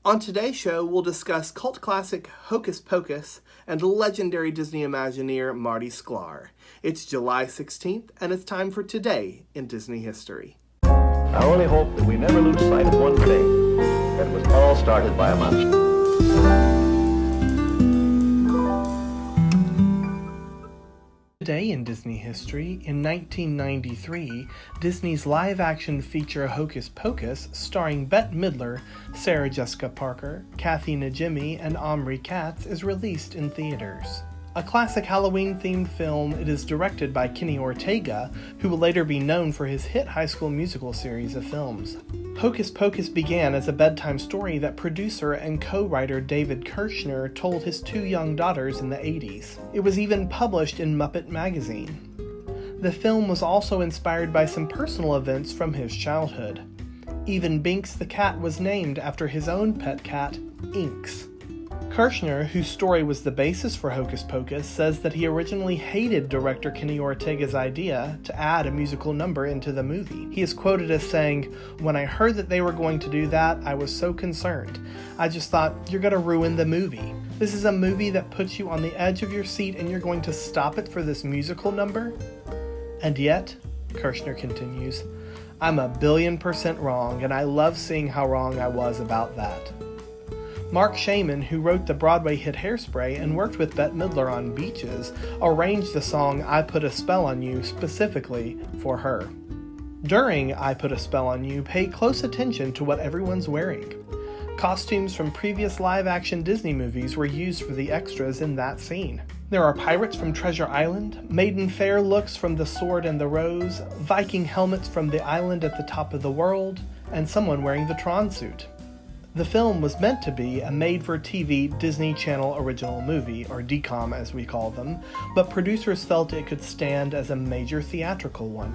On today's show, we'll discuss cult classic Hocus Pocus and legendary Disney Imagineer Marty Sklar. It's July 16th, and it's time for Today in Disney History. I only hope that we never lose sight of one thing, that it was all started by a monster. Today in Disney history, in 1993, Disney's live-action feature Hocus Pocus, starring Bette Midler, Sarah Jessica Parker, Kathy Najimy, and Omri Katz, is released in theaters. A classic Halloween-themed film, it is directed by Kenny Ortega, who will later be known for his hit High School Musical series of films. Hocus Pocus began as a bedtime story that producer and co-writer David Kirshner told his two young daughters in the 80s. It was even published in Muppet Magazine. The film was also inspired by some personal events from his childhood. Even Binks the cat was named after his own pet cat, Inks. Kirshner, whose story was the basis for Hocus Pocus, says that he originally hated director Kenny Ortega's idea to add a musical number into the movie. He is quoted as saying, "When I heard that they were going to do that, I was so concerned. I just thought, you're going to ruin the movie. This is a movie that puts you on the edge of your seat and you're going to stop it for this musical number?" And yet, Kirshner continues, "I'm 1,000,000,000% wrong, and I love seeing how wrong I was about that." Mark Shaman, who wrote the Broadway hit Hairspray and worked with Bette Midler on Beaches, arranged the song I Put a Spell on You specifically for her. During I Put a Spell on You, pay close attention to what everyone's wearing. Costumes from previous live-action Disney movies were used for the extras in that scene. There are pirates from Treasure Island, maiden fair looks from The Sword and the Rose, Viking helmets from the island at the top of the world, and someone wearing the Tron suit. The film was meant to be a made-for-TV Disney Channel original movie, or DCOM as we call them, but producers felt it could stand as a major theatrical one.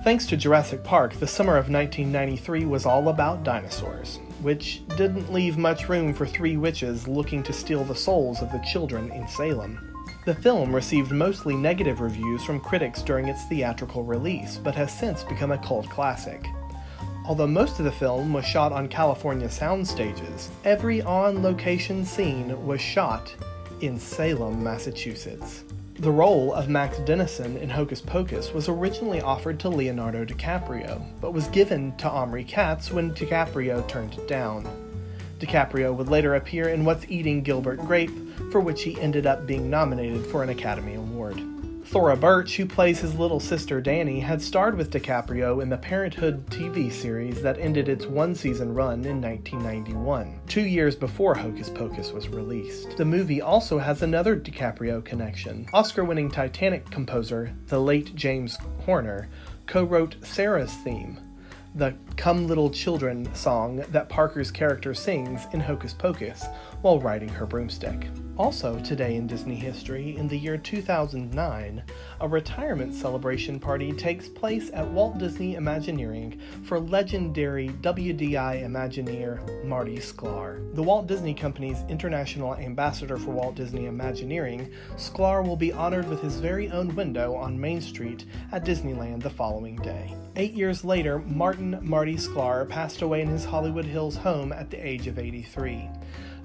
Thanks to Jurassic Park, the summer of 1993 was all about dinosaurs, which didn't leave much room for three witches looking to steal the souls of the children in Salem. The film received mostly negative reviews from critics during its theatrical release, but has since become a cult classic. Although most of the film was shot on California sound stages, every on-location scene was shot in Salem, Massachusetts. The role of Max Dennison in Hocus Pocus was originally offered to Leonardo DiCaprio, but was given to Omri Katz when DiCaprio turned it down. DiCaprio would later appear in What's Eating Gilbert Grape, for which he ended up being nominated for an Academy Award. Thora Birch, who plays his little sister Dani, had starred with DiCaprio in the Parenthood TV series that ended its one-season run in 1991, 2 years before Hocus Pocus was released. The movie also has another DiCaprio connection. Oscar-winning Titanic composer, the late James Horner, co-wrote Sarah's theme, the Come Little Children song that Parker's character sings in Hocus Pocus while riding her broomstick. Also today in Disney history, in the year 2009, a retirement celebration party takes place at Walt Disney Imagineering for legendary WDI Imagineer Marty Sklar. The Walt Disney Company's international ambassador for Walt Disney Imagineering, Sklar will be honored with his very own window on Main Street at Disneyland the following day. 8 years later, Marty Sklar passed away in his Hollywood Hills home at the age of 83.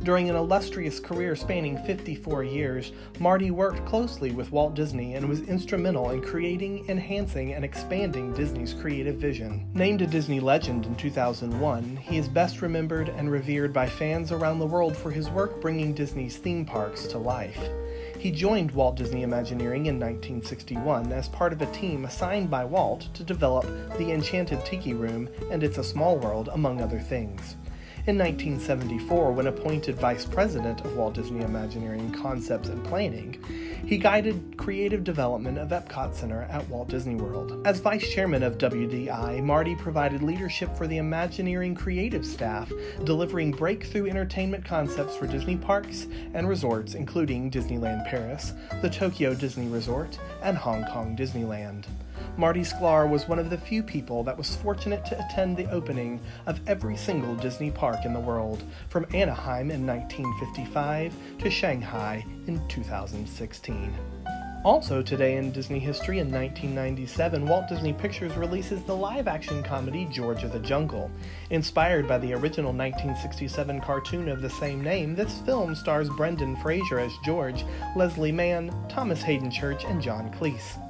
During an illustrious career spanning 54 years, Marty worked closely with Walt Disney and was instrumental in creating, enhancing, and expanding Disney's creative vision. Named a Disney Legend in 2001, he is best remembered and revered by fans around the world for his work bringing Disney's theme parks to life. He joined Walt Disney Imagineering in 1961 as part of a team assigned by Walt to develop the Enchanted Tiki Room and It's a Small World, among other things. In 1974, when appointed Vice President of Walt Disney Imagineering Concepts and Planning, he guided creative development of Epcot Center at Walt Disney World. As Vice Chairman of WDI, Marty provided leadership for the Imagineering creative staff, delivering breakthrough entertainment concepts for Disney parks and resorts, including Disneyland Paris, the Tokyo Disney Resort, and Hong Kong Disneyland. Marty Sklar was one of the few people that was fortunate to attend the opening of every single Disney park in the world, from Anaheim in 1955 to Shanghai in 2016. Also today in Disney history, in 1997, Walt Disney Pictures releases the live-action comedy George of the Jungle. Inspired by the original 1967 cartoon of the same name, this film stars Brendan Fraser as George, Leslie Mann, Thomas Hayden Church, and John Cleese.